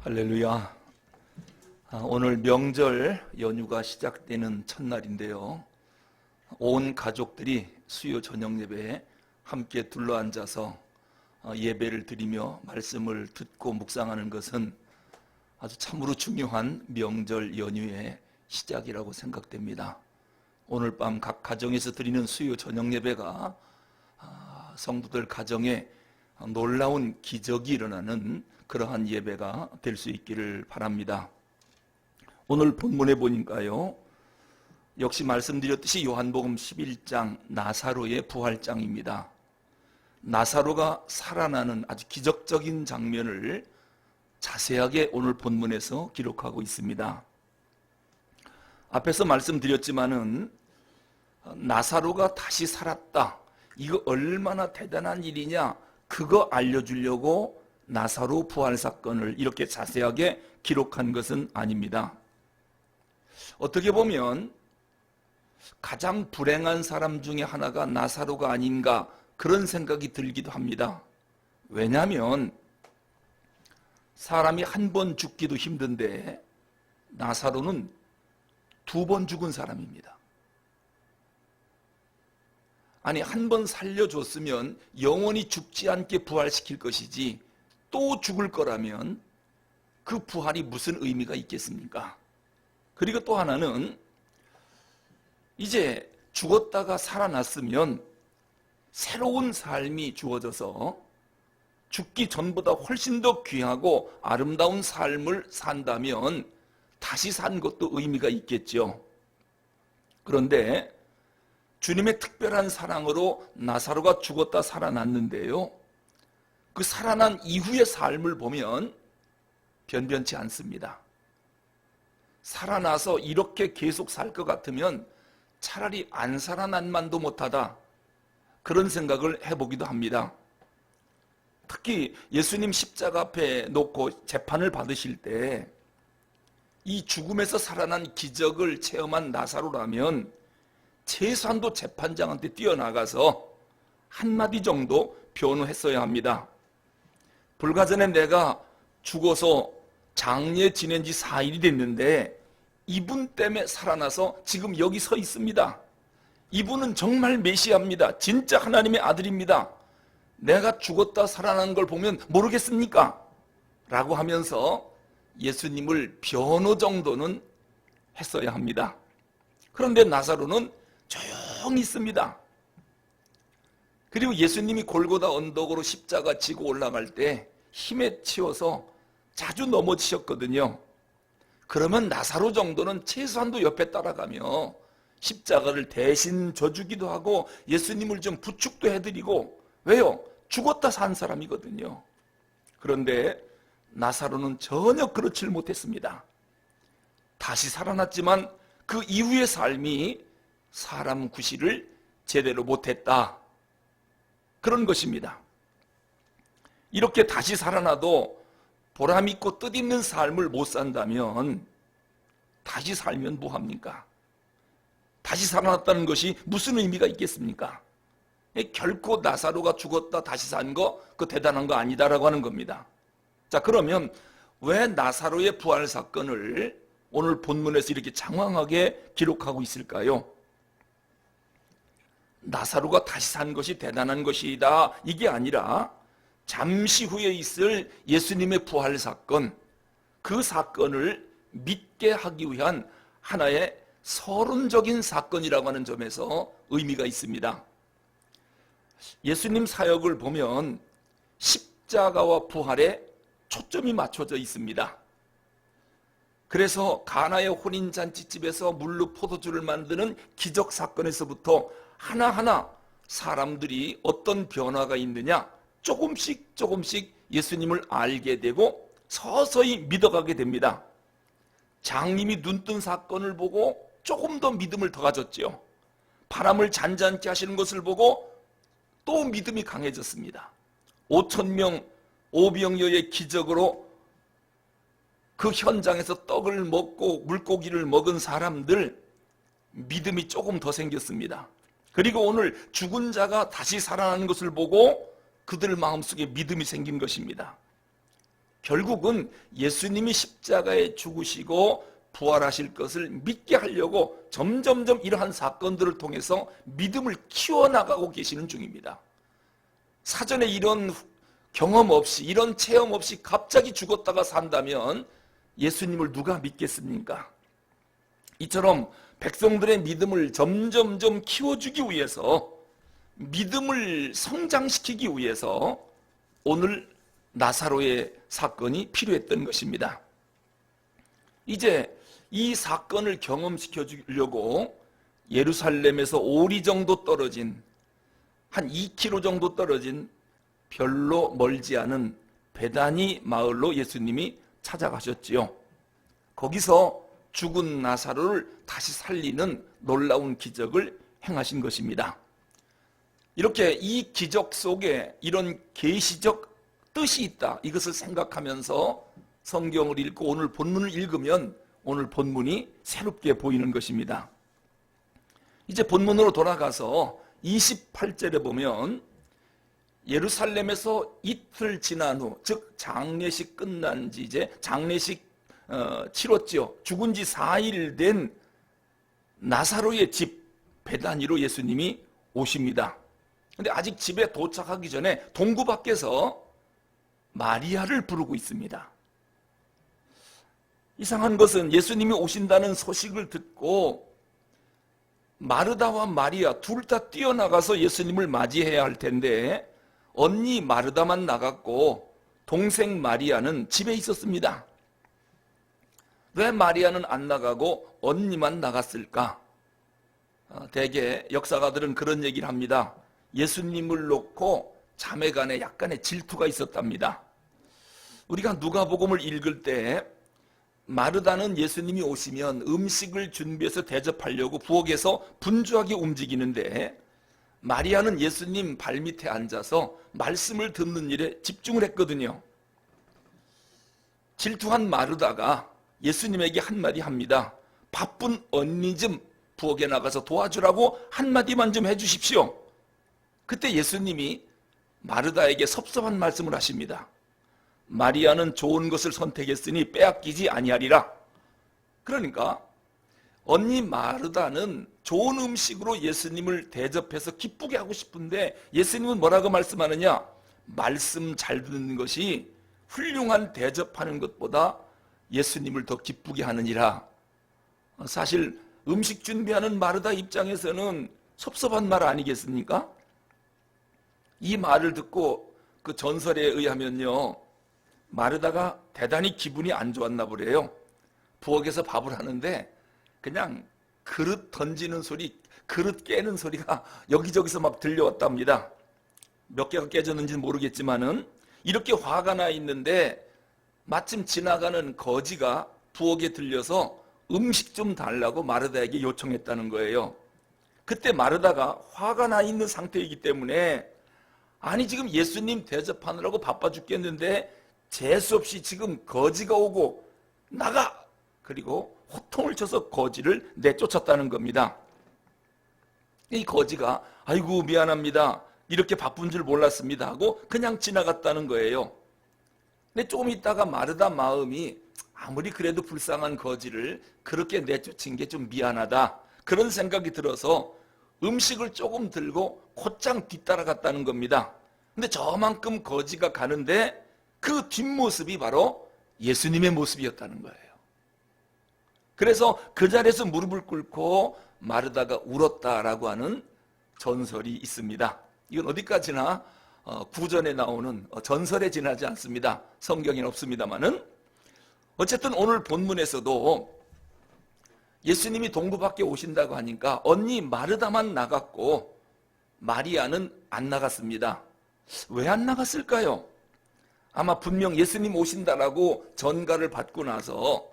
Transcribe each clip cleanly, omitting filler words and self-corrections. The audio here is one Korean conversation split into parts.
할렐루야. 오늘 명절 연휴가 시작되는 첫날인데요. 온 가족들이 수요 저녁 예배에 함께 둘러앉아서 예배를 드리며 말씀을 듣고 묵상하는 것은 아주 참으로 중요한 명절 연휴의 시작이라고 생각됩니다. 오늘 밤 각 가정에서 드리는 수요 저녁 예배가 성도들 가정에 놀라운 기적이 일어나는 그러한 예배가 될 수 있기를 바랍니다. 오늘 본문에 보니까요, 역시 말씀드렸듯이 요한복음 11장 나사로의 부활장입니다. 나사로가 살아나는 아주 기적적인 장면을 자세하게 오늘 본문에서 기록하고 있습니다. 앞에서 말씀드렸지만은 나사로가 다시 살았다, 이거 얼마나 대단한 일이냐, 그거 알려주려고 나사로 부활 사건을 이렇게 자세하게 기록한 것은 아닙니다. 어떻게 보면 가장 불행한 사람 중에 하나가 나사로가 아닌가 그런 생각이 들기도 합니다. 왜냐하면 사람이 한 번 죽기도 힘든데 나사로는 2번 죽은 사람입니다. 아니, 한 번 살려줬으면 영원히 죽지 않게 부활시킬 것이지 또 죽을 거라면 그 부활이 무슨 의미가 있겠습니까? 그리고 또 하나는 이제 죽었다가 살아났으면 새로운 삶이 주어져서 죽기 전보다 훨씬 더 귀하고 아름다운 삶을 산다면 다시 산 것도 의미가 있겠죠. 그런데 주님의 특별한 사랑으로 나사로가 죽었다 살아났는데요, 그 살아난 이후의 삶을 보면 변변치 않습니다. 살아나서 이렇게 계속 살 것 같으면 차라리 안 살아난 만도 못하다, 그런 생각을 해보기도 합니다. 특히 예수님 십자가 앞에 놓고 재판을 받으실 때 이 죽음에서 살아난 기적을 체험한 나사로라면 최소한도 재판장한테 뛰어나가서 한마디 정도 변호했어야 합니다. 불과 전에 내가 죽어서 장례 지낸 지 4일이 됐는데 이분 때문에 살아나서 지금 여기 서 있습니다. 이분은 정말 메시아입니다. 진짜 하나님의 아들입니다. 내가 죽었다 살아난 걸 보면 모르겠습니까? 라고 하면서 예수님을 변호 정도는 했어야 합니다. 그런데 나사로는 조용히 있습니다. 그리고 예수님이 골고다 언덕으로 십자가 지고 올라갈 때 힘에 치여서 자주 넘어지셨거든요. 그러면 나사로 정도는 최소한도 옆에 따라가며 십자가를 대신 져주기도 하고 예수님을 좀 부축도 해드리고, 왜요? 죽었다 산 사람이거든요. 그런데 나사로는 전혀 그렇지 못했습니다. 다시 살아났지만 그 이후의 삶이 사람 구실을 제대로 못했다, 그런 것입니다. 이렇게 다시 살아나도 보람있고 뜻있는 삶을 못 산다면 다시 살면 뭐합니까? 다시 살아났다는 것이 무슨 의미가 있겠습니까? 결코 나사로가 죽었다 다시 산 거, 그거 대단한 거 아니다라고 하는 겁니다. 자, 그러면 왜 나사로의 부활 사건을 오늘 본문에서 이렇게 장황하게 기록하고 있을까요? 나사로가 다시 산 것이 대단한 것이다, 이게 아니라 잠시 후에 있을 예수님의 부활 사건, 그 사건을 믿게 하기 위한 하나의 서론적인 사건이라고 하는 점에서 의미가 있습니다. 예수님 사역을 보면 십자가와 부활에 초점이 맞춰져 있습니다. 그래서 가나의 혼인잔치집에서 물로 포도주를 만드는 기적 사건에서부터 하나하나 사람들이 어떤 변화가 있느냐, 조금씩 예수님을 알게 되고 서서히 믿어가게 됩니다. 장님이 눈뜬 사건을 보고 조금 더 믿음을 더 가졌죠. 바람을 잔잔케 하시는 것을 보고 또 믿음이 강해졌습니다. 5,000명 오병이어의 기적으로 그 현장에서 떡을 먹고 물고기를 먹은 사람들 믿음이 조금 더 생겼습니다. 그리고 오늘 죽은 자가 다시 살아나는 것을 보고 그들 마음속에 믿음이 생긴 것입니다. 결국은 예수님이 십자가에 죽으시고 부활하실 것을 믿게 하려고 점점점 이러한 사건들을 통해서 믿음을 키워나가고 계시는 중입니다. 사전에 이런 경험 없이, 이런 체험 없이 갑자기 죽었다가 산다면 예수님을 누가 믿겠습니까? 이처럼 백성들의 믿음을 점점점 키워주기 위해서, 믿음을 성장시키기 위해서 오늘 나사로의 사건이 필요했던 것입니다. 이제 이 사건을 경험시켜 주려고 예루살렘에서 오리 정도 떨어진, 한 2km 정도 떨어진 별로 멀지 않은 베다니 마을로 예수님이 찾아가셨지요. 거기서 죽은 나사로를 다시 살리는 놀라운 기적을 행하신 것입니다. 이렇게 이 기적 속에 이런 계시적 뜻이 있다, 이것을 생각하면서 성경을 읽고 오늘 본문을 읽으면 오늘 본문이 새롭게 보이는 것입니다. 이제 본문으로 돌아가서 28절에 보면 예루살렘에서 이틀 지난 후, 즉 장례식 끝난 지 이제 장례식 치렀지요. 죽은 지 4일 된 나사로의 집 베다니로 예수님이 오십니다. 근데 아직 집에 도착하기 전에 동구 밖에서 마리아를 부르고 있습니다. 이상한 것은 예수님이 오신다는 소식을 듣고 마르다와 마리아 둘 다 뛰어나가서 예수님을 맞이해야 할 텐데 언니 마르다만 나갔고 동생 마리아는 집에 있었습니다. 왜 마리아는 안 나가고 언니만 나갔을까? 대개 역사가들은 그런 얘기를 합니다. 예수님을 놓고 자매 간에 약간의 질투가 있었답니다. 우리가 누가복음을 읽을 때 마르다는 예수님이 오시면 음식을 준비해서 대접하려고 부엌에서 분주하게 움직이는데 마리아는 예수님 발밑에 앉아서 말씀을 듣는 일에 집중을 했거든요. 질투한 마르다가 예수님에게 한마디 합니다. 바쁜 언니 좀 부엌에 나가서 도와주라고 한마디만 좀 해주십시오. 그때 예수님이 마르다에게 섭섭한 말씀을 하십니다. 마리아는 좋은 것을 선택했으니 빼앗기지 아니하리라. 그러니까 언니 마르다는 좋은 음식으로 예수님을 대접해서 기쁘게 하고 싶은데 예수님은 뭐라고 말씀하느냐? 말씀 잘 듣는 것이 훌륭한 대접하는 것보다 예수님을 더 기쁘게 하느니라. 사실 음식 준비하는 마르다 입장에서는 섭섭한 말 아니겠습니까? 이 말을 듣고 그 전설에 의하면요, 마르다가 대단히 기분이 안 좋았나 보래요. 부엌에서 밥을 하는데 그냥 그릇 던지는 소리, 그릇 깨는 소리가 여기저기서 막 들려왔답니다. 몇 개가 깨졌는지는 모르겠지만은 이렇게 화가 나 있는데 마침 지나가는 거지가 부엌에 들려서 음식 좀 달라고 마르다에게 요청했다는 거예요. 그때 마르다가 화가 나 있는 상태이기 때문에 아니 지금 예수님 대접하느라고 바빠 죽겠는데 재수없이 지금 거지가 오고 나가! 그리고 호통을 쳐서 거지를 내쫓았다는 겁니다. 이 거지가 아이고 미안합니다. 이렇게 바쁜 줄 몰랐습니다 하고 그냥 지나갔다는 거예요. 근데 조금 있다가 마르다 마음이 아무리 그래도 불쌍한 거지를 그렇게 내쫓은 게 좀 미안하다, 그런 생각이 들어서 음식을 조금 들고 곧장 뒤따라갔다는 겁니다. 근데 저만큼 거지가 가는데 그 뒷모습이 바로 예수님의 모습이었다는 거예요. 그래서 그 자리에서 무릎을 꿇고 마르다가 울었다라고 하는 전설이 있습니다. 이건 어디까지나 구전에 나오는 전설에 지나지 않습니다. 성경에는 없습니다만은. 어쨌든 오늘 본문에서도 예수님이 동부 밖에 오신다고 하니까 언니 마르다만 나갔고 마리아는 안 나갔습니다. 왜 안 나갔을까요? 아마 분명 예수님 오신다라고 전가를 받고 나서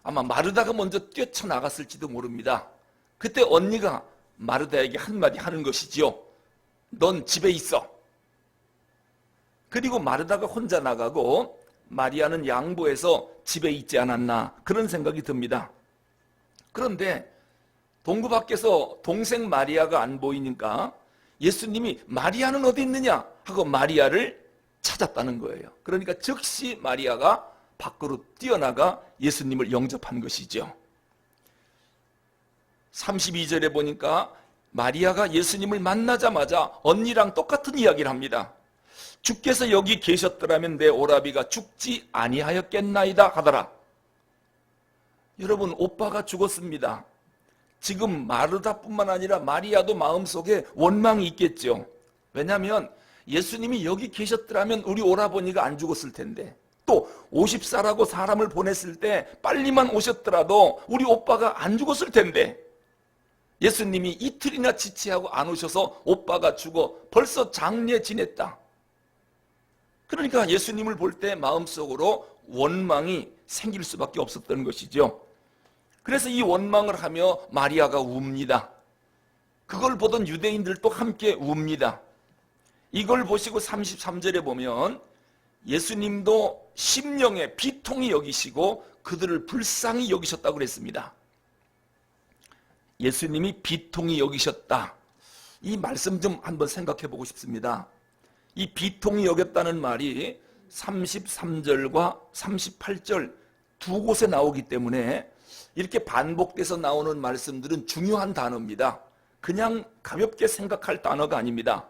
아마 마르다가 먼저 뛰쳐나갔을지도 모릅니다. 그때 언니가 마르다에게 한마디 하는 것이지요. 넌 집에 있어. 그리고 마르다가 혼자 나가고 마리아는 양보해서 집에 있지 않았나, 그런 생각이 듭니다. 그런데 동구 밖에서 동생 마리아가 안 보이니까 예수님이 마리아는 어디 있느냐 하고 마리아를 찾았다는 거예요. 그러니까 즉시 마리아가 밖으로 뛰어나가 예수님을 영접한 것이죠. 32절에 보니까 마리아가 예수님을 만나자마자 언니랑 똑같은 이야기를 합니다. 주께서 여기 계셨더라면 내 오라비가 죽지 아니하였겠나이다 하더라. 여러분, 오빠가 죽었습니다. 지금 마르다뿐만 아니라 마리아도 마음속에 원망이 있겠죠. 왜냐하면 예수님이 여기 계셨더라면 우리 오라버니가 안 죽었을 텐데, 또 50살하고 사람을 보냈을 때 빨리만 오셨더라도 우리 오빠가 안 죽었을 텐데, 예수님이 이틀이나 지체하고 안 오셔서 오빠가 죽어 벌써 장례 지냈다. 그러니까 예수님을 볼 때 마음속으로 원망이 생길 수밖에 없었던 것이죠. 그래서 이 원망을 하며 마리아가 웁니다. 그걸 보던 유대인들도 함께 웁니다. 이걸 보시고 33절에 보면 예수님도 심령에 비통히 여기시고 그들을 불쌍히 여기셨다고 그랬습니다. 예수님이 비통히 여기셨다. 이 말씀 좀 한번 생각해 보고 싶습니다. 이 비통히 여겼다는 말이 33절과 38절 두 곳에 나오기 때문에 이렇게 반복돼서 나오는 말씀들은 중요한 단어입니다. 그냥 가볍게 생각할 단어가 아닙니다.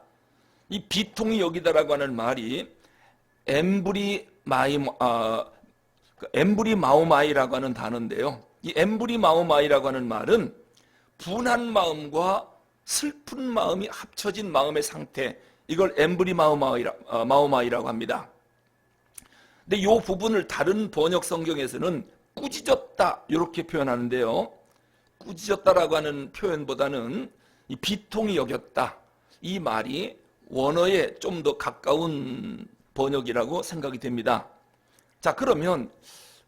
이 비통히 여기다라고 하는 말이 엠브리마오마이라고 하는 단어인데요. 이 엠브리마오마이라고 하는 말은 분한 마음과 슬픈 마음이 합쳐진 마음의 상태, 이걸 엠브리마오마이라고 합니다. 근데 이 부분을 다른 번역 성경에서는 꾸짖었다 이렇게 표현하는데요. 꾸짖었다라고 하는 표현보다는 이 비통히 여겼다, 이 말이 원어에 좀 더 가까운 번역이라고 생각이 됩니다. 자, 그러면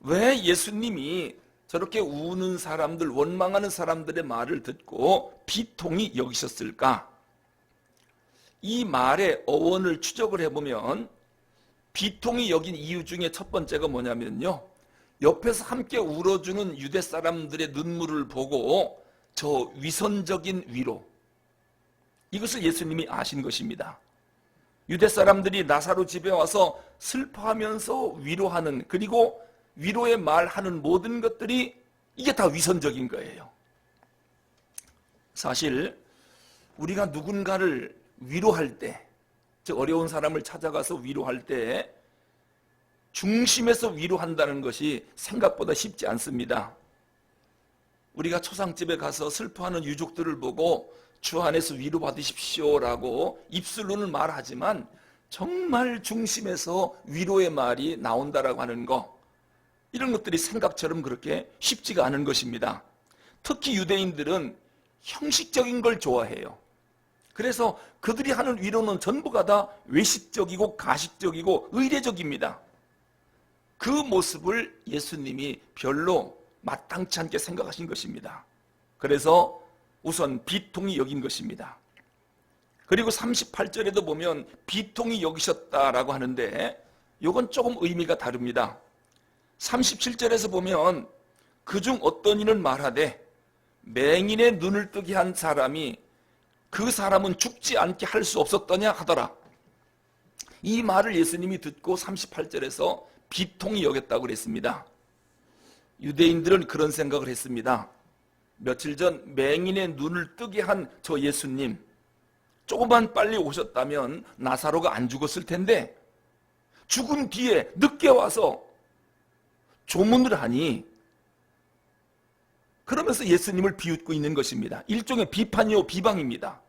왜 예수님이 저렇게 우는 사람들, 원망하는 사람들의 말을 듣고 비통히 여기셨을까? 이 말의 어원을 추적을 해보면 비통히 여긴 이유 중에 첫 번째가 뭐냐면요, 옆에서 함께 울어주는 유대 사람들의 눈물을 보고 저 위선적인 위로, 이것을 예수님이 아신 것입니다. 유대 사람들이 나사로 집에 와서 슬퍼하면서 위로하는, 그리고 위로의 말하는 모든 것들이 이게 다 위선적인 거예요. 사실 우리가 누군가를 위로할 때, 즉 어려운 사람을 찾아가서 위로할 때 중심에서 위로한다는 것이 생각보다 쉽지 않습니다. 우리가 초상집에 가서 슬퍼하는 유족들을 보고 주 안에서 위로받으십시오라고 입술로는 말하지만 정말 중심에서 위로의 말이 나온다라고 하는 거, 이런 것들이 생각처럼 그렇게 쉽지가 않은 것입니다. 특히 유대인들은 형식적인 걸 좋아해요. 그래서 그들이 하는 위로는 전부가 다 외식적이고 가식적이고 의례적입니다. 그 모습을 예수님이 별로 마땅치 않게 생각하신 것입니다. 그래서 우선 비통히 여긴 것입니다. 그리고 38절에도 보면 비통히 여기셨다라고 하는데 이건 조금 의미가 다릅니다. 37절에서 보면 그중 어떤 이는 말하되 맹인의 눈을 뜨게 한 사람이 그 사람은 죽지 않게 할 수 없었더냐 하더라. 이 말을 예수님이 듣고 38절에서 비통히 여겼다고 그랬습니다. 유대인들은 그런 생각을 했습니다. 며칠 전 맹인의 눈을 뜨게 한 저 예수님, 조금만 빨리 오셨다면 나사로가 안 죽었을 텐데 죽은 뒤에 늦게 와서 조문을 하니, 그러면서 예수님을 비웃고 있는 것입니다. 일종의 비판이요 비방입니다.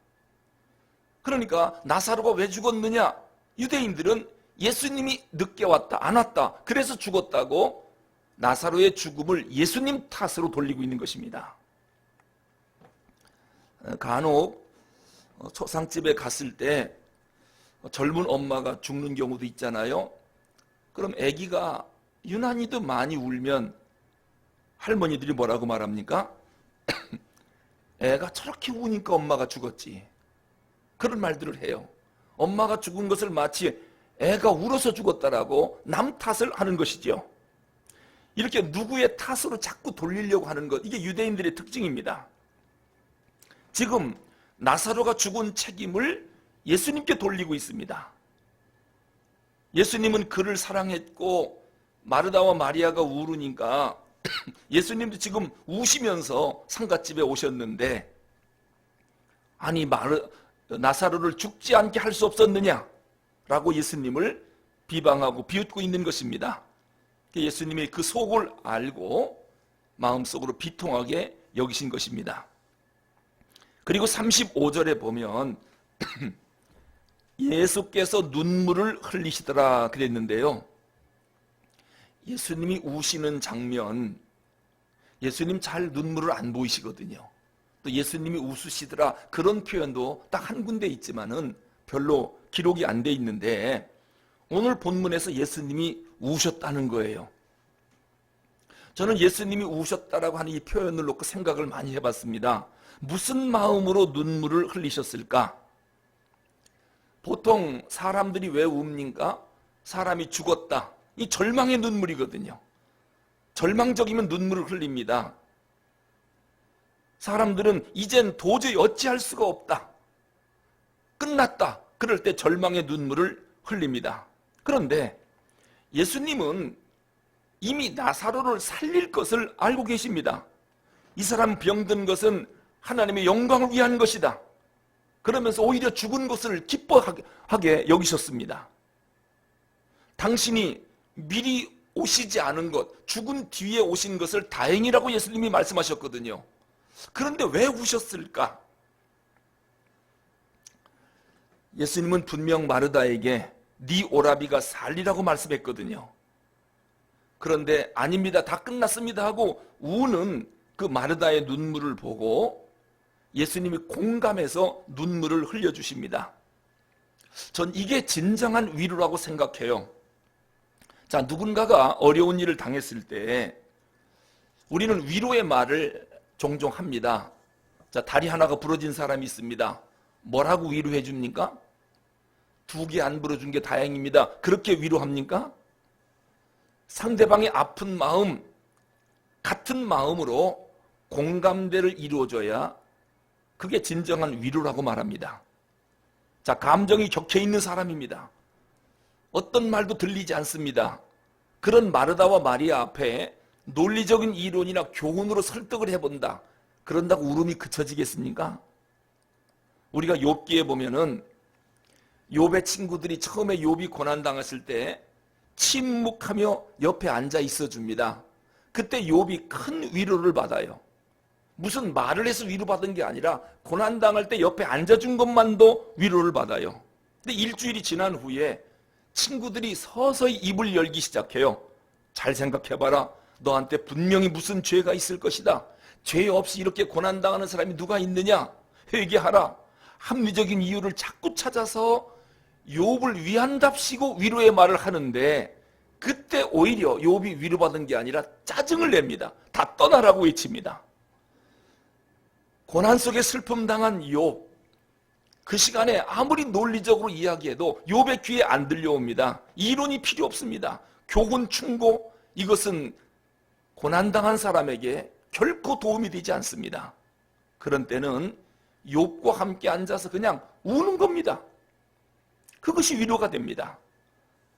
그러니까 나사로가 왜 죽었느냐? 유대인들은 예수님이 늦게 왔다, 안 왔다, 그래서 죽었다고 나사로의 죽음을 예수님 탓으로 돌리고 있는 것입니다. 간혹 초상집에 갔을 때 젊은 엄마가 죽는 경우도 있잖아요. 그럼 아기가 유난히도 많이 울면 할머니들이 뭐라고 말합니까? 애가 저렇게 우니까 엄마가 죽었지, 그런 말들을 해요. 엄마가 죽은 것을 마치 애가 울어서 죽었다라고 남 탓을 하는 것이죠. 이렇게 누구의 탓으로 자꾸 돌리려고 하는 것, 이게 유대인들의 특징입니다. 지금 나사로가 죽은 책임을 예수님께 돌리고 있습니다. 예수님은 그를 사랑했고 마르다와 마리아가 울으니까 예수님도 지금 우시면서 상갓집에 오셨는데, 아니 나사로를 죽지 않게 할 수 없었느냐 라고 예수님을 비방하고 비웃고 있는 것입니다. 예수님이 그 속을 알고 마음속으로 비통하게 여기신 것입니다. 그리고 35절에 보면 예수께서 눈물을 흘리시더라 그랬는데요, 예수님이 우시는 장면, 예수님 잘 눈물을 안 보이시거든요. 또 예수님이 웃으시더라 그런 표현도 딱 한 군데 있지만은 별로 기록이 안 돼 있는데, 오늘 본문에서 예수님이 우셨다는 거예요. 저는 예수님이 우셨다라고 하는 이 표현을 놓고 생각을 많이 해봤습니다. 무슨 마음으로 눈물을 흘리셨을까? 보통 사람들이 왜 웁니까? 사람이 죽었다, 이 절망의 눈물이거든요. 절망적이면 눈물을 흘립니다. 사람들은 이젠 도저히 어찌할 수가 없다, 끝났다, 그럴 때 절망의 눈물을 흘립니다. 그런데 예수님은 이미 나사로를 살릴 것을 알고 계십니다. 이 사람 병든 것은 하나님의 영광을 위한 것이다. 그러면서 오히려 죽은 것을 기뻐하게 여기셨습니다. 당신이 미리 오시지 않은 것, 죽은 뒤에 오신 것을 다행이라고 예수님이 말씀하셨거든요. 그런데 왜 우셨을까? 예수님은 분명 마르다에게 네 오라비가 살리라고 말씀했거든요. 그런데 아닙니다, 다 끝났습니다 하고 우는 그 마르다의 눈물을 보고 예수님이 공감해서 눈물을 흘려주십니다. 전 이게 진정한 위로라고 생각해요. 자, 누군가가 어려운 일을 당했을 때 우리는 위로의 말을 종종 합니다. 자, 다리 하나가 부러진 사람이 있습니다. 뭐라고 위로해 줍니까? 2개 안 부러진 게 다행입니다. 그렇게 위로합니까? 상대방의 아픈 마음, 같은 마음으로 공감대를 이루어줘야 그게 진정한 위로라고 말합니다. 자, 감정이 격해 있는 사람입니다. 어떤 말도 들리지 않습니다. 그런 마르다와 마리아 앞에 논리적인 이론이나 교훈으로 설득을 해본다, 그런다고 울음이 그쳐지겠습니까? 우리가 욥기에 보면은 욥의 친구들이 처음에 욥이 고난당했을 때 침묵하며 옆에 앉아 있어 줍니다. 그때 욥이 큰 위로를 받아요. 무슨 말을 해서 위로받은 게 아니라 고난당할 때 옆에 앉아준 것만도 위로를 받아요. 근데 일주일이 지난 후에 친구들이 서서히 입을 열기 시작해요. 잘 생각해봐라, 너한테 분명히 무슨 죄가 있을 것이다. 죄 없이 이렇게 고난당하는 사람이 누가 있느냐, 회개하라. 합리적인 이유를 자꾸 찾아서 욥을 위한답시고 위로의 말을 하는데, 그때 오히려 욥이 위로받은 게 아니라 짜증을 냅니다. 다 떠나라고 외칩니다. 고난 속에 슬픔 당한 욥, 그 시간에 아무리 논리적으로 이야기해도 욥의 귀에 안 들려옵니다. 이론이 필요 없습니다. 교훈, 충고, 이것은 고난당한 사람에게 결코 도움이 되지 않습니다. 그런 때는 욥과 함께 앉아서 그냥 우는 겁니다. 그것이 위로가 됩니다.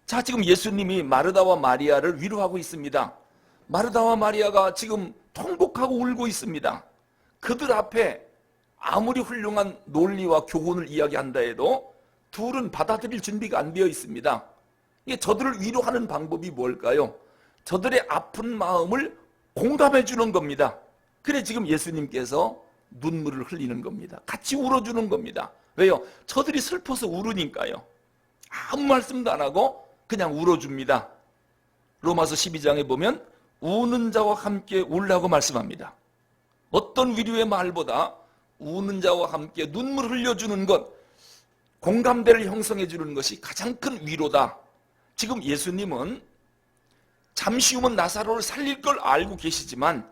자, 지금 예수님이 마르다와 마리아를 위로하고 있습니다. 마르다와 마리아가 지금 통곡하고 울고 있습니다. 그들 앞에 아무리 훌륭한 논리와 교훈을 이야기한다 해도 둘은 받아들일 준비가 안 되어 있습니다. 이게 저들을 위로하는 방법이 뭘까요? 저들의 아픈 마음을 공감해 주는 겁니다. 그래 지금 예수님께서 눈물을 흘리는 겁니다. 같이 울어주는 겁니다. 왜요? 저들이 슬퍼서 울으니까요. 아무 말씀도 안 하고 그냥 울어줍니다. 로마서 12장에 보면 우는 자와 함께 울라고 말씀합니다. 어떤 위로의 말보다 우는 자와 함께 눈물을 흘려주는 것, 공감대를 형성해 주는 것이 가장 큰 위로다. 지금 예수님은 잠시 후면 나사로를 살릴 걸 알고 계시지만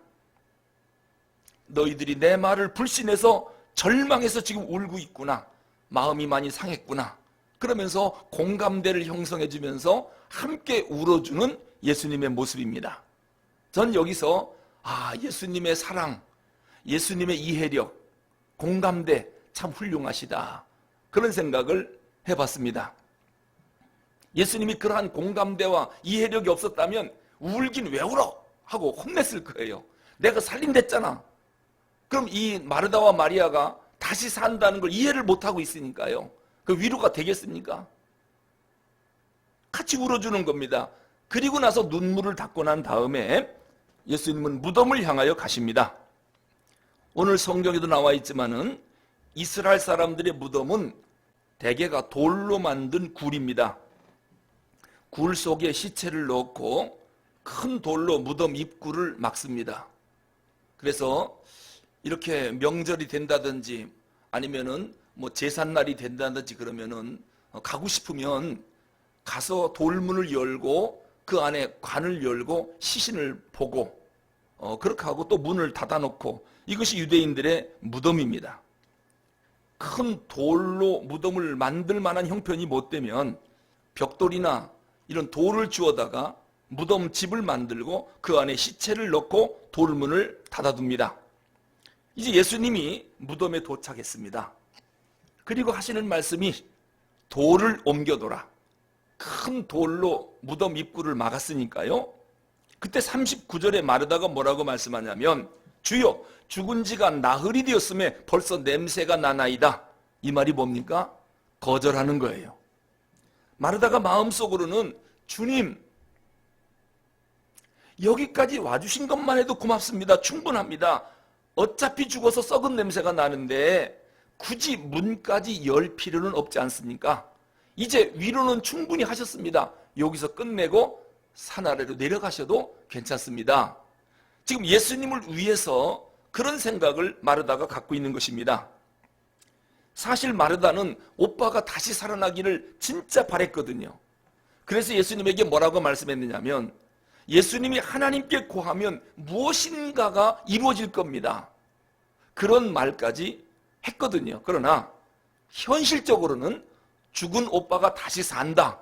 너희들이 내 말을 불신해서 절망해서 지금 울고 있구나, 마음이 많이 상했구나, 그러면서 공감대를 형성해 주면서 함께 울어주는 예수님의 모습입니다. 전 여기서 예수님의 사랑, 예수님의 이해력, 공감대 참 훌륭하시다, 그런 생각을 해봤습니다. 예수님이 그러한 공감대와 이해력이 없었다면 울긴 왜 울어? 하고 혼냈을 거예요. 내가 살림됐잖아. 그럼 이 마르다와 마리아가 다시 산다는 걸 이해를 못하고 있으니까요. 그 위로가 되겠습니까? 같이 울어주는 겁니다. 그리고 나서 눈물을 닦고 난 다음에 예수님은 무덤을 향하여 가십니다. 오늘 성경에도 나와 있지만은 이스라엘 사람들의 무덤은 대개가 돌로 만든 굴입니다. 굴 속에 시체를 넣고 큰 돌로 무덤 입구를 막습니다. 그래서 이렇게 명절이 된다든지 아니면은 뭐 제삿날이 된다든지 그러면은 가고 싶으면 가서 돌문을 열고 그 안에 관을 열고 시신을 보고 그렇게 하고 또 문을 닫아놓고, 이것이 유대인들의 무덤입니다. 큰 돌로 무덤을 만들 만한 형편이 못 되면 벽돌이나 이런 돌을 주워다가 무덤 집을 만들고 그 안에 시체를 넣고 돌문을 닫아둡니다. 이제 예수님이 무덤에 도착했습니다. 그리고 하시는 말씀이 돌을 옮겨둬라. 큰 돌로 무덤 입구를 막았으니까요. 그때 39절에 마르다가 뭐라고 말씀하냐면, 주여, 죽은 지가 나흘이 되었음에 벌써 냄새가 나나이다. 이 말이 뭡니까? 거절하는 거예요. 마르다가 마음속으로는, 주님, 여기까지 와주신 것만 해도 고맙습니다. 충분합니다. 어차피 죽어서 썩은 냄새가 나는데 굳이 문까지 열 필요는 없지 않습니까? 이제 위로는 충분히 하셨습니다. 여기서 끝내고 산 아래로 내려가셔도 괜찮습니다. 지금 예수님을 위해서 그런 생각을 마르다가 갖고 있는 것입니다. 사실 마르다는 오빠가 다시 살아나기를 진짜 바랬거든요. 그래서 예수님에게 뭐라고 말씀했느냐면, 예수님이 하나님께 구하면 무엇인가가 이루어질 겁니다. 그런 말까지 했거든요. 그러나 현실적으로는 죽은 오빠가 다시 산다.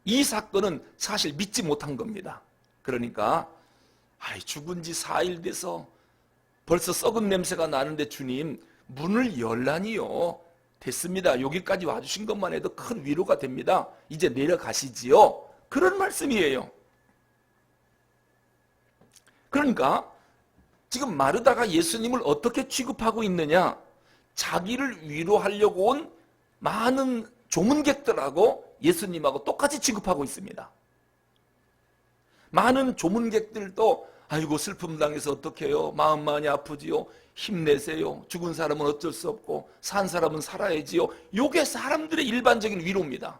이 사건은 사실 믿지 못한 겁니다. 그러니까 죽은 지 4일 돼서 벌써 썩은 냄새가 나는데 주님, 문을 열라니요. 됐습니다. 여기까지 와주신 것만 해도 큰 위로가 됩니다. 이제 내려가시지요. 그런 말씀이에요. 그러니까 지금 마르다가 예수님을 어떻게 취급하고 있느냐? 자기를 위로하려고 온 많은 조문객들하고 예수님하고 똑같이 취급하고 있습니다. 많은 조문객들도 아이고 슬픔 당해서 어떡해요? 마음 많이 아프지요? 힘내세요. 죽은 사람은 어쩔 수 없고 산 사람은 살아야지요. 이게 사람들의 일반적인 위로입니다.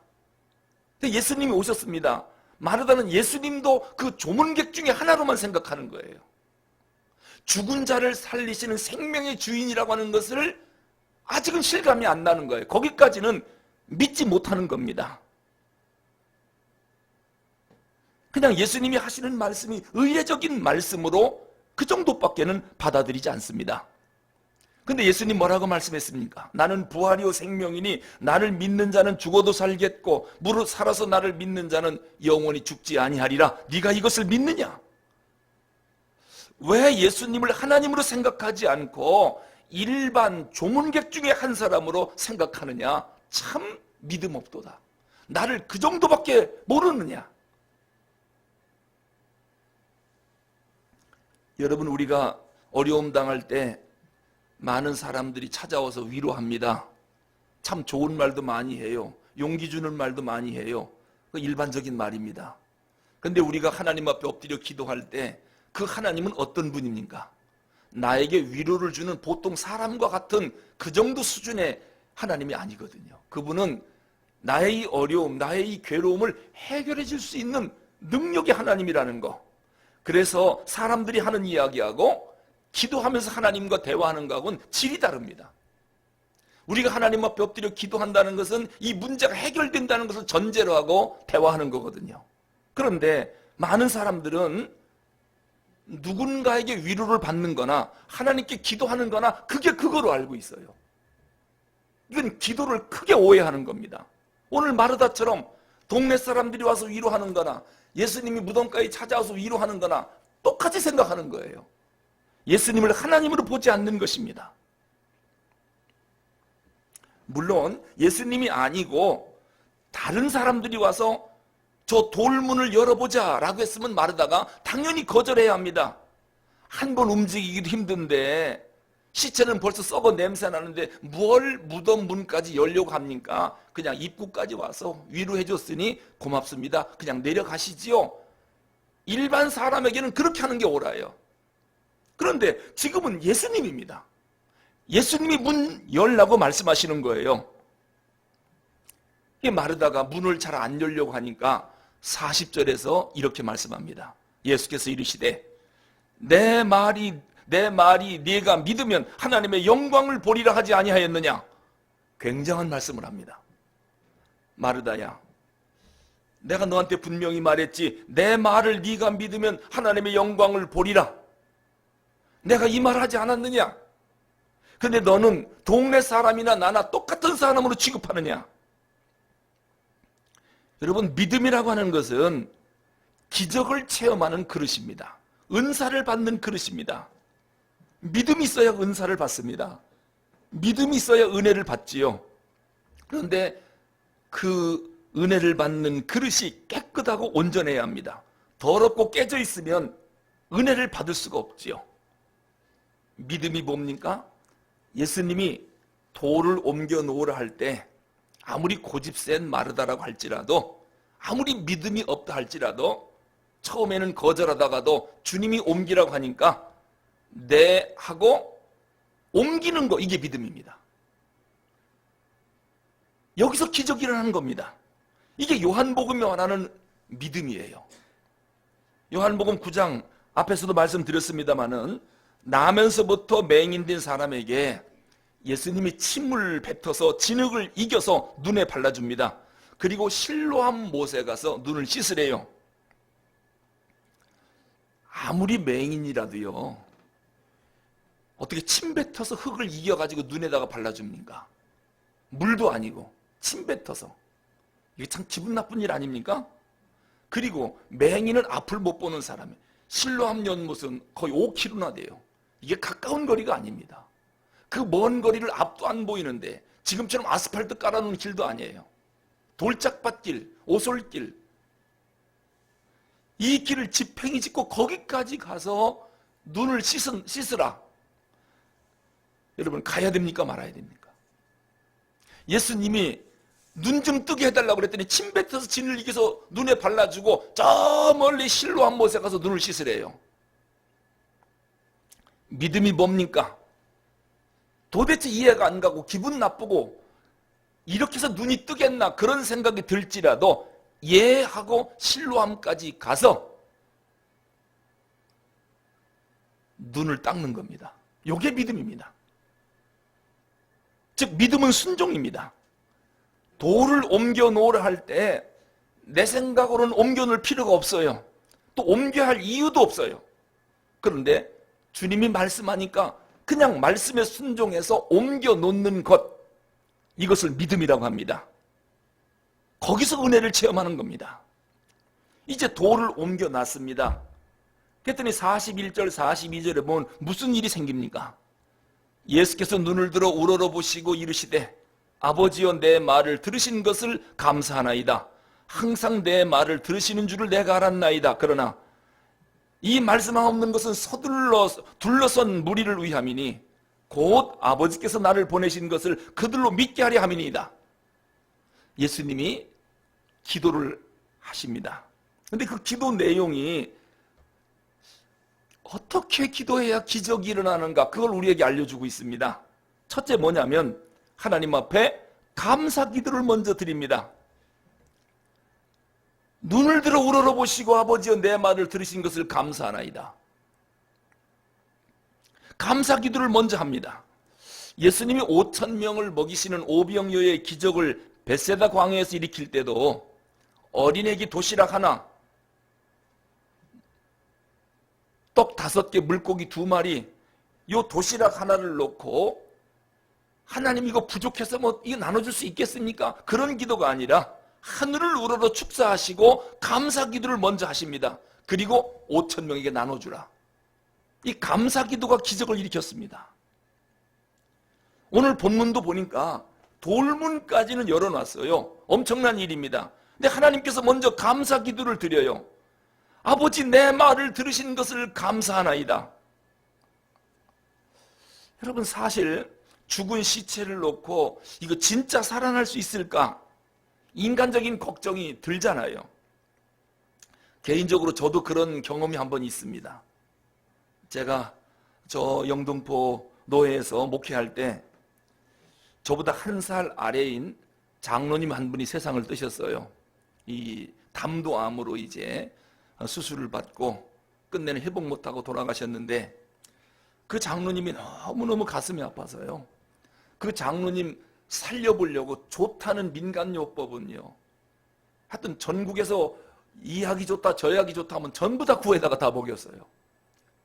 근데 예수님이 오셨습니다. 마르다는 예수님도 그 조문객 중에 하나로만 생각하는 거예요. 죽은 자를 살리시는 생명의 주인이라고 하는 것을 아직은 실감이 안 나는 거예요. 거기까지는 믿지 못하는 겁니다. 그냥 예수님이 하시는 말씀이 의례적인 말씀으로 그 정도밖에는 받아들이지 않습니다. 근데 예수님 뭐라고 말씀했습니까? 나는 부활이요 생명이니 나를 믿는 자는 죽어도 살겠고 무릇 살아서 나를 믿는 자는 영원히 죽지 아니하리라. 네가 이것을 믿느냐? 왜 예수님을 하나님으로 생각하지 않고 일반 조문객 중에 한 사람으로 생각하느냐? 참 믿음 없도다. 나를 그 정도밖에 모르느냐? 여러분, 우리가 어려움 당할 때 많은 사람들이 찾아와서 위로합니다. 참 좋은 말도 많이 해요. 용기 주는 말도 많이 해요. 그 일반적인 말입니다. 그런데 우리가 하나님 앞에 엎드려 기도할 때 그 하나님은 어떤 분입니까? 나에게 위로를 주는 보통 사람과 같은 그 정도 수준의 하나님이 아니거든요. 그분은 나의 이 어려움, 나의 이 괴로움을 해결해 줄 수 있는 능력의 하나님이라는 거. 그래서 사람들이 하는 이야기하고 기도하면서 하나님과 대화하는 것하고는 질이 다릅니다. 우리가 하나님 앞에 엎드려 기도한다는 것은 이 문제가 해결된다는 것을 전제로 하고 대화하는 거거든요. 그런데 많은 사람들은 누군가에게 위로를 받는 거나 하나님께 기도하는 거나 그게 그거로 알고 있어요. 이건 기도를 크게 오해하는 겁니다. 오늘 마르다처럼 동네 사람들이 와서 위로하는 거나 예수님이 무덤가에 찾아와서 위로하는 거나 똑같이 생각하는 거예요. 예수님을 하나님으로 보지 않는 것입니다. 물론 예수님이 아니고 다른 사람들이 와서 저 돌문을 열어보자 라고 했으면 마르다가 당연히 거절해야 합니다. 한 번 움직이기도 힘든데 시체는 벌써 썩어 냄새 나는데 뭘 무덤 문까지 열려고 합니까? 그냥 입구까지 와서 위로해 줬으니 고맙습니다. 그냥 내려가시지요. 일반 사람에게는 그렇게 하는 게 옳아요. 그런데 지금은 예수님입니다. 예수님이 문 열라고 말씀하시는 거예요. 마르다가 문을 잘 안 열려고 하니까 40절에서 이렇게 말씀합니다. 예수께서 이르시되 내 말이 네가 믿으면 하나님의 영광을 보리라 하지 아니하였느냐. 굉장한 말씀을 합니다. 마르다야, 내가 너한테 분명히 말했지. 내 말을 네가 믿으면 하나님의 영광을 보리라. 내가 이 말을 하지 않았느냐. 근데 너는 동네 사람이나 나나 똑같은 사람으로 취급하느냐. 여러분, 믿음이라고 하는 것은 기적을 체험하는 그릇입니다. 은사를 받는 그릇입니다. 믿음이 있어야 은사를 받습니다. 믿음이 있어야 은혜를 받지요. 그런데 그 은혜를 받는 그릇이 깨끗하고 온전해야 합니다. 더럽고 깨져 있으면 은혜를 받을 수가 없지요. 믿음이 뭡니까? 예수님이 돌을 옮겨 놓으라 할 때 아무리 고집센 마르다라고 할지라도, 아무리 믿음이 없다 할지라도 처음에는 거절하다가도 주님이 옮기라고 하니까 네 하고 옮기는 거, 이게 믿음입니다. 여기서 기적이 일어나는 겁니다. 이게 요한복음이 말하는 믿음이에요. 요한복음 9장 앞에서도 말씀드렸습니다마는 나면서부터 맹인된 사람에게 예수님이 침을 뱉어서 진흙을 이겨서 눈에 발라줍니다. 그리고 실로암 못에 가서 눈을 씻으래요. 아무리 맹인이라도요, 어떻게 침 뱉어서 흙을 이겨가지고 눈에다가 발라줍니까? 물도 아니고 침 뱉어서. 이게 참 기분 나쁜 일 아닙니까? 그리고 맹인은 앞을 못 보는 사람이에요. 실로암 연못은 거의 5km나 돼요. 이게 가까운 거리가 아닙니다. 그 먼 거리를 앞도 안 보이는데 지금처럼 아스팔트 깔아놓은 길도 아니에요. 돌짝밭길, 오솔길, 이 길을 지팽이 짓고 거기까지 가서 눈을 씻으라. 여러분, 가야 됩니까 말아야 됩니까? 예수님이 눈 좀 뜨게 해달라고 그랬더니 침 뱉어서 진을 이겨서 눈에 발라주고 저 멀리 실로암 못에 가서 눈을 씻으래요. 믿음이 뭡니까? 도대체 이해가 안 가고 기분 나쁘고 이렇게 해서 눈이 뜨겠나 그런 생각이 들지라도 예 하고 실로암까지 가서 눈을 닦는 겁니다. 이게 믿음입니다. 즉 믿음은 순종입니다. 돌을 옮겨 놓으라 할 때 내 생각으로는 옮겨 놓을 필요가 없어요. 또 옮겨야 할 이유도 없어요. 그런데 주님이 말씀하니까 그냥 말씀에 순종해서 옮겨 놓는 것, 이것을 믿음이라고 합니다. 거기서 은혜를 체험하는 겁니다. 이제 돌을 옮겨 놨습니다. 그랬더니 41절 42절에 보면 무슨 일이 생깁니까? 예수께서 눈을 들어 우러러보시고 이르시되 아버지여 내 말을 들으신 것을 감사하나이다. 항상 내 말을 들으시는 줄을 내가 알았나이다. 그러나 이 말씀하옵는 것은 둘러선 무리를 위함이니 곧 아버지께서 나를 보내신 것을 그들로 믿게 하려 함이니이다. 예수님이 기도를 하십니다. 그런데 그 기도 내용이 어떻게 기도해야 기적이 일어나는가, 그걸 우리에게 알려주고 있습니다. 첫째 뭐냐면 하나님 앞에 감사 기도를 먼저 드립니다. 눈을 들어 우러러보시고 아버지여 내 말을 들으신 것을 감사하나이다. 감사 기도를 먼저 합니다. 예수님이 5,000명을 먹이시는 오병이어의 기적을 벳세다 광야에서 일으킬 때도 어린애기 도시락 하나, 떡 5개, 물고기 2마리, 요 도시락 하나를 놓고 하나님 이거 부족해서 이거 나눠줄 수 있겠습니까? 그런 기도가 아니라 하늘을 우러러 축사하시고 감사 기도를 먼저 하십니다. 그리고 5,000명에게 나눠주라. 이 감사 기도가 기적을 일으켰습니다. 오늘 본문도 보니까 돌문까지는 열어놨어요. 엄청난 일입니다. 근데 하나님께서 먼저 감사 기도를 드려요. 아버지, 내 말을 들으신 것을 감사하나이다. 여러분, 사실 죽은 시체를 놓고 이거 진짜 살아날 수 있을까? 인간적인 걱정이 들잖아요. 개인적으로 저도 그런 경험이 한 번 있습니다. 제가 저 영등포 노회에서 목회할 때 저보다 한 살 아래인 장로님 한 분이 세상을 뜨셨어요. 이 담도암으로 이제 수술을 받고 끝내는 회복 못하고 돌아가셨는데, 그 장로님이 너무너무 가슴이 아파서요. 그 장로님 살려보려고 좋다는 민간요법은요, 하여튼 전국에서 이 약이 좋다 저 약이 좋다 하면 전부 다 구해다가 다 먹였어요.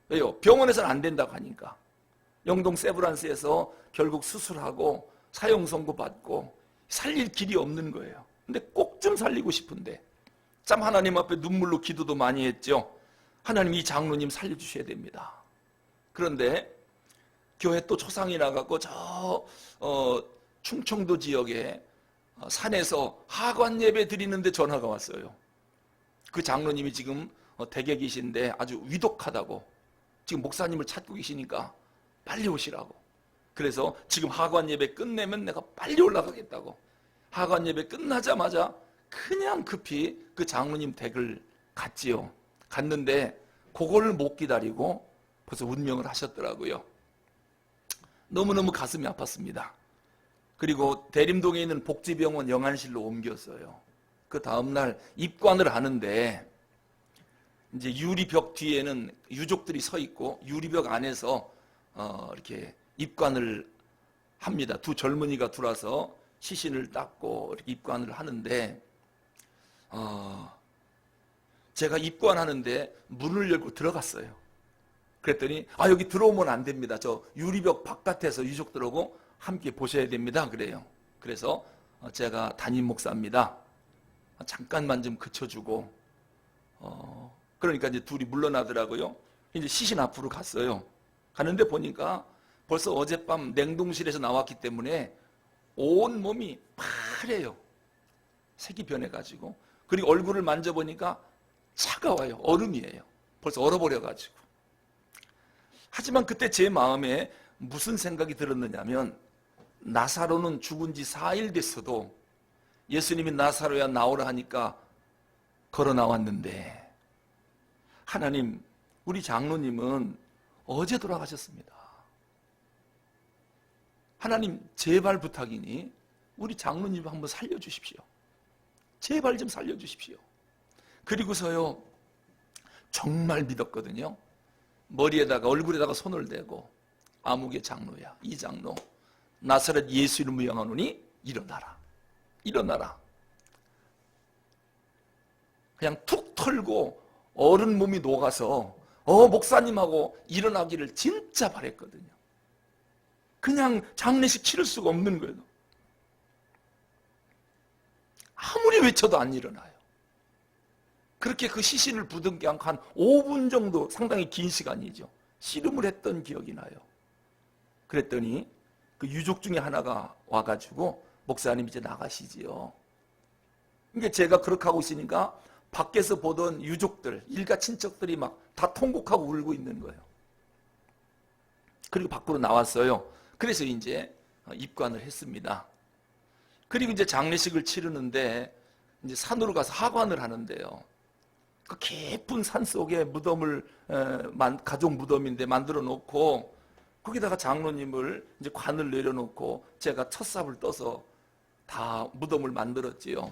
왜요? 병원에서는 안 된다고 하니까. 영동 세브란스에서 결국 수술하고 사형 선고 받고 살릴 길이 없는 거예요. 근데 꼭 좀 살리고 싶은데 참 하나님 앞에 눈물로 기도도 많이 했죠. 하나님, 이 장로님 살려주셔야 됩니다. 그런데 교회 또 초상이 나가고 충청도 지역에 산에서 하관 예배 드리는데 전화가 왔어요. 그 장로님이 지금 댁에 계신데 아주 위독하다고, 지금 목사님을 찾고 계시니까 빨리 오시라고. 그래서 지금 하관 예배 끝내면 내가 빨리 올라가겠다고. 하관 예배 끝나자마자 그냥 급히 그 장로님 댁을 갔지요. 갔는데 그걸 못 기다리고 벌써 운명을 하셨더라고요. 너무너무 가슴이 아팠습니다. 그리고 대림동에 있는 복지병원 영안실로 옮겼어요. 그 다음날 입관을 하는데 이제 유리벽 뒤에는 유족들이 서 있고 유리벽 안에서 이렇게 입관을 합니다. 두 젊은이가 들어와서 시신을 닦고 이렇게 입관을 하는데 제가 입관하는데 문을 열고 들어갔어요. 그랬더니 여기 들어오면 안 됩니다. 저 유리벽 바깥에서 유족들하고 함께 보셔야 됩니다. 그래요. 그래서 제가 담임 목사입니다. 잠깐만 좀 그쳐주고 그러니까 이제 둘이 물러나더라고요. 이제 시신 앞으로 갔어요. 가는데 보니까 벌써 어젯밤 냉동실에서 나왔기 때문에 온 몸이 파래요. 색이 변해가지고. 그리고 얼굴을 만져보니까 차가워요. 얼음이에요. 벌써 얼어버려가지고. 하지만 그때 제 마음에 무슨 생각이 들었느냐면, 나사로는 죽은 지 4일 됐어도 예수님이 나사로야 나오라 하니까 걸어 나왔는데, 하나님, 우리 장로님은 어제 돌아가셨습니다. 하나님, 제발 부탁이니 우리 장로님 한번 살려주십시오. 제발 좀 살려주십시오. 그리고서요, 정말 믿었거든요. 머리에다가 얼굴에다가 손을 대고, 아무개 장로야, 이 장로, 나사렛 예수 이름으로 명하노니 일어나라. 일어나라. 그냥 툭 털고 어른 몸이 녹아서 목사님하고 일어나기를 진짜 바랬거든요. 그냥 장례식 치를 수가 없는 거예요. 아무리 외쳐도 안 일어나요. 그렇게 그 시신을 부둥켜 한 5분 정도, 상당히 긴 시간이죠, 씨름을 했던 기억이 나요. 그랬더니 그 유족 중에 하나가 와가지고, 목사님 이제 나가시지요. 그러니까 제가 그렇게 하고 있으니까 밖에서 보던 유족들, 일가 친척들이 막 다 통곡하고 울고 있는 거예요. 그리고 밖으로 나왔어요. 그래서 이제 입관을 했습니다. 그리고 이제 장례식을 치르는데 이제 산으로 가서 하관을 하는데요. 그 깊은 산 속에 무덤을, 가족 무덤인데 만들어 놓고, 거기다가 장로님을 이제 관을 내려놓고 제가 첫삽을 떠서 다 무덤을 만들었지요.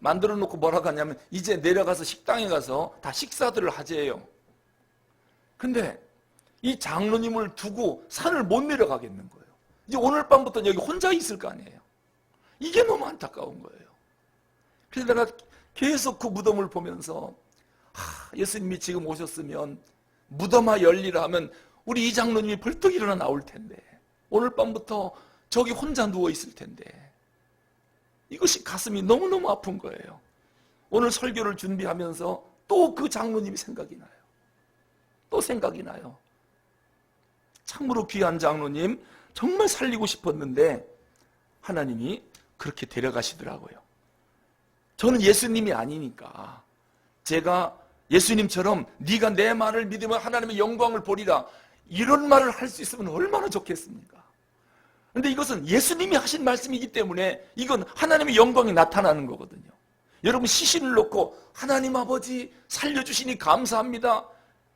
만들어 놓고 뭐라고 하냐면, 이제 내려가서 식당에 가서 다 식사들을 하재요. 근데 이 장로님을 두고 산을 못 내려가겠는 거예요. 이제 오늘 밤부터 여기 혼자 있을 거 아니에요. 이게 너무 안타까운 거예요. 그래서 내가 계속 그 무덤을 보면서, 예수님이 지금 오셨으면 무덤아 열리라 하면 우리 이 장로님이 벌떡 일어나 나올 텐데, 오늘 밤부터 저기 혼자 누워 있을 텐데, 이것이 가슴이 너무너무 아픈 거예요. 오늘 설교를 준비하면서 또 그 장로님이 생각이 나요. 또 생각이 나요. 참으로 귀한 장로님, 정말 살리고 싶었는데 하나님이 그렇게 데려가시더라고요. 저는 예수님이 아니니까 제가 예수님처럼 네가 내 말을 믿으면 하나님의 영광을 보리라 이런 말을 할 수 있으면 얼마나 좋겠습니까? 그런데 이것은 예수님이 하신 말씀이기 때문에 이건 하나님의 영광이 나타나는 거거든요. 여러분 시신을 놓고 하나님 아버지 살려주시니 감사합니다.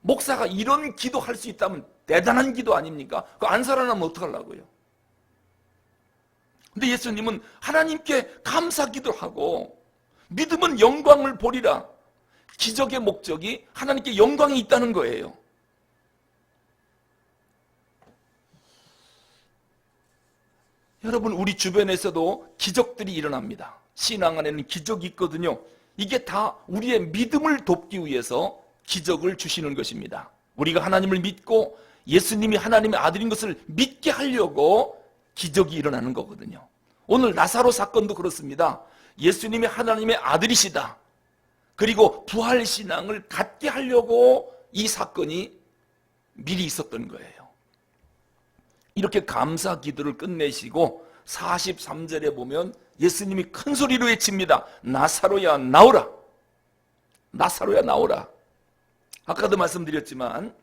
목사가 이런 기도 할 수 있다면 대단한 기도 아닙니까? 그거 안 살아나면 어떡하려고요? 근데 예수님은 하나님께 감사 기도를 하고 믿으면 영광을 보리라. 기적의 목적이 하나님께 영광이 있다는 거예요. 여러분 우리 주변에서도 기적들이 일어납니다. 신앙 안에는 기적이 있거든요. 이게 다 우리의 믿음을 돕기 위해서 기적을 주시는 것입니다. 우리가 하나님을 믿고 예수님이 하나님의 아들인 것을 믿게 하려고 기적이 일어나는 거거든요. 오늘 나사로 사건도 그렇습니다. 예수님이 하나님의 아들이시다. 그리고 부활신앙을 갖게 하려고 이 사건이 미리 있었던 거예요. 이렇게 감사 기도를 끝내시고 43절에 보면 예수님이 큰 소리로 외칩니다. 나사로야 나오라. 나사로야 나오라. 아까도 말씀드렸지만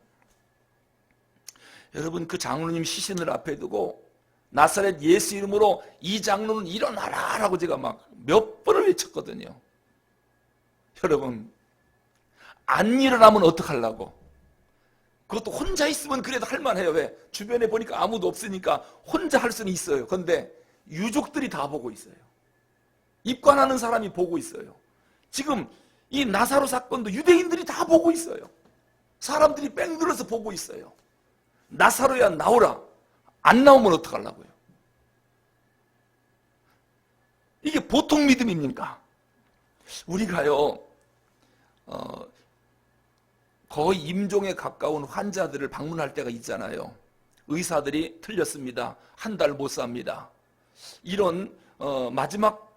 여러분 그 장로님 시신을 앞에 두고 나사렛 예수 이름으로 이 장로는 일어나라 라고 제가 막 몇 번을 외쳤거든요. 여러분 안 일어나면 어떡하려고? 그것도 혼자 있으면 그래도 할만해요. 왜? 주변에 보니까 아무도 없으니까 혼자 할 수는 있어요. 그런데 유족들이 다 보고 있어요. 입관하는 사람이 보고 있어요. 지금 이 나사로 사건도 유대인들이 다 보고 있어요. 사람들이 뺑 들어서 보고 있어요. 나사로야 나오라. 안 나오면 어떡하려고요? 이게 보통 믿음입니까? 우리가요 거의 임종에 가까운 환자들을 방문할 때가 있잖아요. 의사들이 틀렸습니다. 한 달 못 삽니다. 이런 마지막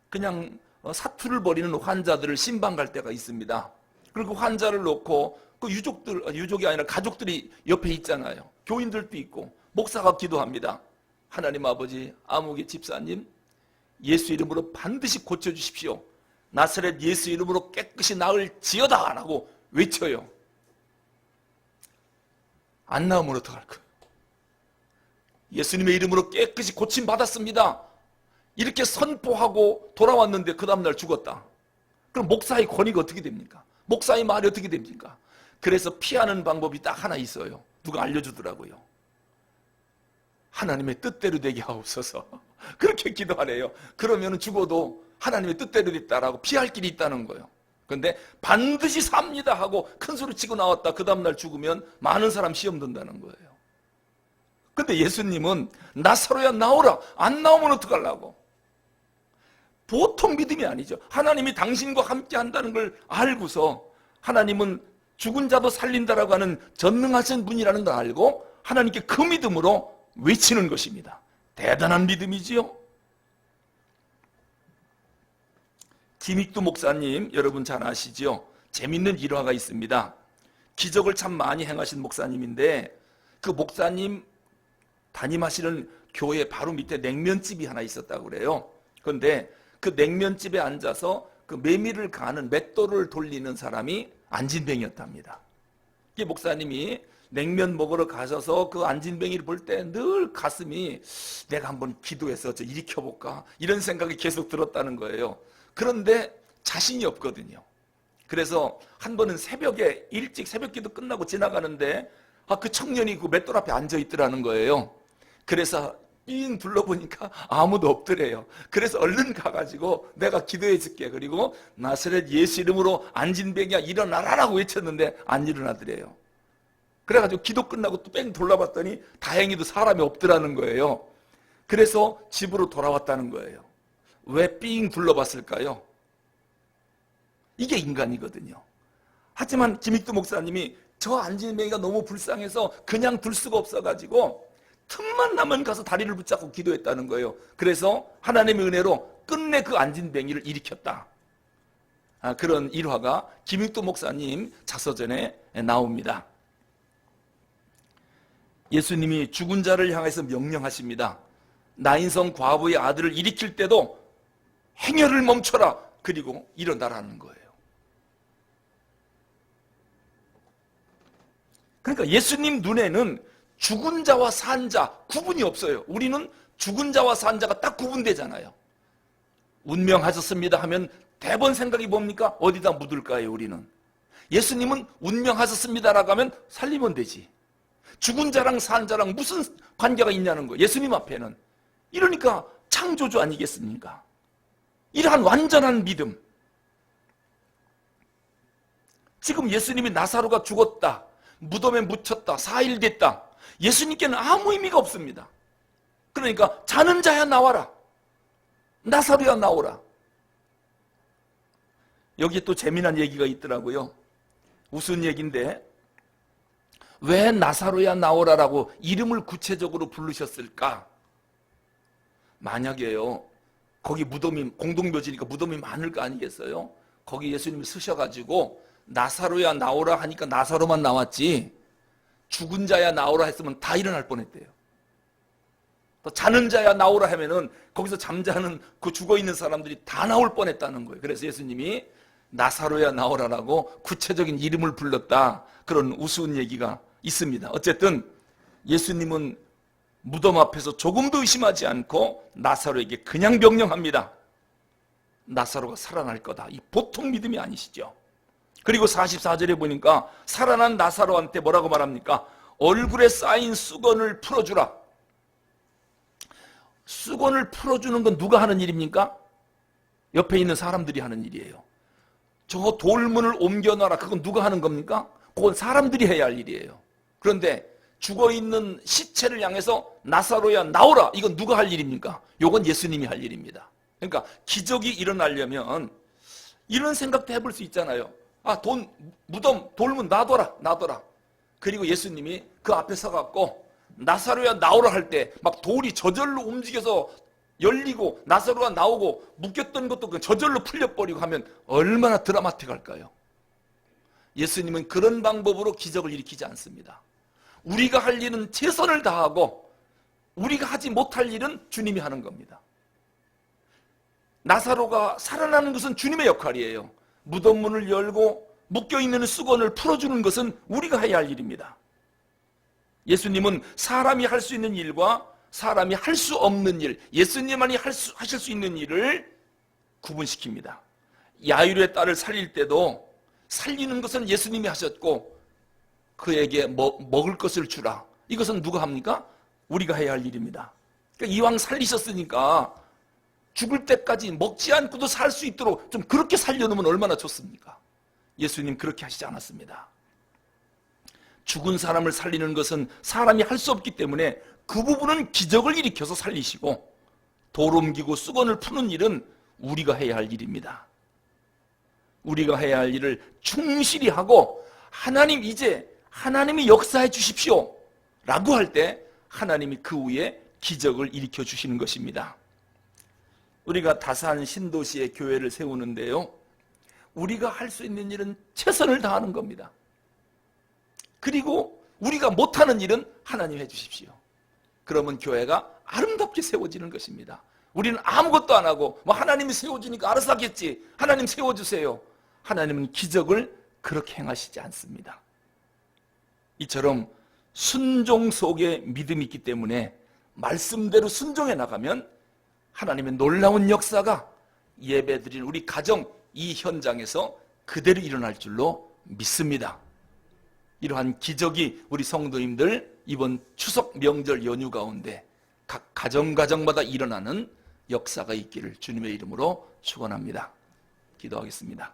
그냥 사투를 벌이는 환자들을 신방 갈 때가 있습니다. 그리고 환자를 놓고 그 유족이 아니라 가족들이 옆에 있잖아요. 교인들도 있고 목사가 기도합니다. 하나님 아버지 아무개 집사님 예수 이름으로 반드시 고쳐주십시오. 나사렛 예수 이름으로 깨끗이 나을지어다 라고 외쳐요. 안 나오면 어떡할 거예요? 예수님의 이름으로 깨끗이 고침받았습니다. 이렇게 선포하고 돌아왔는데 그 다음날 죽었다. 그럼 목사의 권위가 어떻게 됩니까? 목사의 말이 어떻게 됩니까? 그래서 피하는 방법이 딱 하나 있어요. 누가 알려주더라고요. 하나님의 뜻대로 되게 하옵소서. 그렇게 기도하래요. 그러면 죽어도 하나님의 뜻대로 됐다라고 피할 길이 있다는 거예요. 그런데 반드시 삽니다 하고 큰 소리 치고 나왔다. 그 다음날 죽으면 많은 사람 시험 든다는 거예요. 근데 예수님은 나사로야 나오라. 안 나오면 어떡하려고? 보통 믿음이 아니죠. 하나님이 당신과 함께 한다는 걸 알고서 하나님은 죽은 자도 살린다라고 하는 전능하신 분이라는 걸 알고 하나님께 그 믿음으로 외치는 것입니다. 대단한 믿음이지요. 김익두 목사님 여러분 잘 아시죠? 재밌는 일화가 있습니다. 기적을 참 많이 행하신 목사님인데 그 목사님 담임하시는 교회 바로 밑에 냉면집이 하나 있었다고 그래요. 그런데 그 냉면집에 앉아서 그 메밀을 가는 맷돌을 돌리는 사람이 안진뱅이였답니다. 이 목사님이 냉면 먹으러 가셔서 그 안진뱅이를 볼 때 늘 가슴이 내가 한번 기도해서 저 일으켜볼까 이런 생각이 계속 들었다는 거예요. 그런데 자신이 없거든요. 그래서 한 번은 새벽에 일찍 새벽기도 끝나고 지나가는데 그 청년이 그 맷돌 앞에 앉아 있더라는 거예요. 그래서 삥 둘러보니까 아무도 없더래요. 그래서 얼른 가가지고 내가 기도해 줄게. 그리고 나사렛 예수 이름으로 안진뱅이야 일어나라라고 외쳤는데 안 일어나더래요. 그래가지고 기도 끝나고 또 뺑 돌아봤더니 다행히도 사람이 없더라는 거예요. 그래서 집으로 돌아왔다는 거예요. 왜 삥 둘러봤을까요? 이게 인간이거든요. 하지만 김익두 목사님이 저 안진뱅이가 너무 불쌍해서 그냥 둘 수가 없어가지고 틈만 나면 가서 다리를 붙잡고 기도했다는 거예요. 그래서 하나님의 은혜로 끝내 그 안진뱅이를 일으켰다. 그런 일화가 김익두 목사님 자서전에 나옵니다. 예수님이 죽은 자를 향해서 명령하십니다. 나인성 과부의 아들을 일으킬 때도 행혈을 멈춰라, 그리고 일어나라는 거예요. 그러니까 예수님 눈에는 죽은 자와 산 자 구분이 없어요. 우리는 죽은 자와 산 자가 딱 구분되잖아요. 운명하셨습니다 하면 대번 생각이 뭡니까? 어디다 묻을까요, 우리는? 예수님은 운명하셨습니다라고 하면 살리면 되지. 죽은 자랑 산 자랑 무슨 관계가 있냐는 거예요, 예수님 앞에는. 이러니까 창조주 아니겠습니까? 이러한 완전한 믿음. 지금 예수님이 나사로가 죽었다, 무덤에 묻혔다, 4일 됐다, 예수님께는 아무 의미가 없습니다. 그러니까 자는 자야 나와라, 나사로야 나오라. 여기 또 재미난 얘기가 있더라고요. 우스운 얘기인데, 왜 나사로야 나오라라고 이름을 구체적으로 부르셨을까? 만약에요, 거기 무덤이 공동묘지니까 무덤이 많을 거 아니겠어요? 거기 예수님이 쓰셔가지고 나사로야 나오라 하니까 나사로만 나왔지, 죽은 자야 나오라 했으면 다 일어날 뻔했대요. 또 자는 자야 나오라 하면은 거기서 잠자는 그 죽어있는 사람들이 다 나올 뻔했다는 거예요. 그래서 예수님이 나사로야 나오라라고 구체적인 이름을 불렀다, 그런 우스운 얘기가 있습니다. 어쨌든 예수님은 무덤 앞에서 조금도 의심하지 않고 나사로에게 그냥 명령합니다. 나사로가 살아날 거다. 이 보통 믿음이 아니시죠. 그리고 44절에 보니까 살아난 나사로한테 뭐라고 말합니까? 얼굴에 쌓인 수건을 풀어주라. 수건을 풀어주는 건 누가 하는 일입니까? 옆에 있는 사람들이 하는 일이에요. 저 돌문을 옮겨놔라, 그건 누가 하는 겁니까? 그건 사람들이 해야 할 일이에요. 그런데 죽어있는 시체를 향해서 나사로야 나오라, 이건 누가 할 일입니까? 이건 예수님이 할 일입니다. 그러니까 기적이 일어나려면 이런 생각도 해볼 수 있잖아요. 무덤 돌문 놔둬라. 그리고 예수님이 그 앞에 서갖고 나사로야 나오라 할 때 막 돌이 저절로 움직여서 열리고 나사로가 나오고 묶였던 것도 저절로 풀려버리고 하면 얼마나 드라마틱할까요? 예수님은 그런 방법으로 기적을 일으키지 않습니다. 우리가 할 일은 최선을 다하고 우리가 하지 못할 일은 주님이 하는 겁니다. 나사로가 살아나는 것은 주님의 역할이에요. 무덤 문을 열고 묶여있는 수건을 풀어주는 것은 우리가 해야 할 일입니다. 예수님은 사람이 할 수 있는 일과 사람이 할 수 없는 일, 예수님만이 하실 수 있는 일을 구분시킵니다. 야이로의 딸을 살릴 때도 살리는 것은 예수님이 하셨고 그에게 먹을 것을 주라, 이것은 누가 합니까? 우리가 해야 할 일입니다. 그러니까 이왕 살리셨으니까 죽을 때까지 먹지 않고도 살 수 있도록 좀 그렇게 살려놓으면 얼마나 좋습니까? 예수님 그렇게 하시지 않았습니다. 죽은 사람을 살리는 것은 사람이 할 수 없기 때문에 그 부분은 기적을 일으켜서 살리시고, 돌 옮기고 수건을 푸는 일은 우리가 해야 할 일입니다. 우리가 해야 할 일을 충실히 하고, 하나님 이제 하나님이 역사해 주십시오 라고 할 때 하나님이 그 후에 기적을 일으켜 주시는 것입니다. 우리가 다산 신도시의 교회를 세우는데요, 우리가 할 수 있는 일은 최선을 다하는 겁니다. 그리고 우리가 못하는 일은 하나님 해주십시오. 그러면 교회가 아름답게 세워지는 것입니다. 우리는 아무것도 안 하고 하나님이 세워주니까 알아서 하겠지, 하나님 세워주세요. 하나님은 기적을 그렇게 행하시지 않습니다. 이처럼 순종 속에 믿음이 있기 때문에 말씀대로 순종해 나가면 하나님의 놀라운 역사가 예배드린 우리 가정, 이 현장에서 그대로 일어날 줄로 믿습니다. 이러한 기적이 우리 성도님들 이번 추석 명절 연휴 가운데 각 가정마다 일어나는 역사가 있기를 주님의 이름으로 축원합니다. 기도하겠습니다.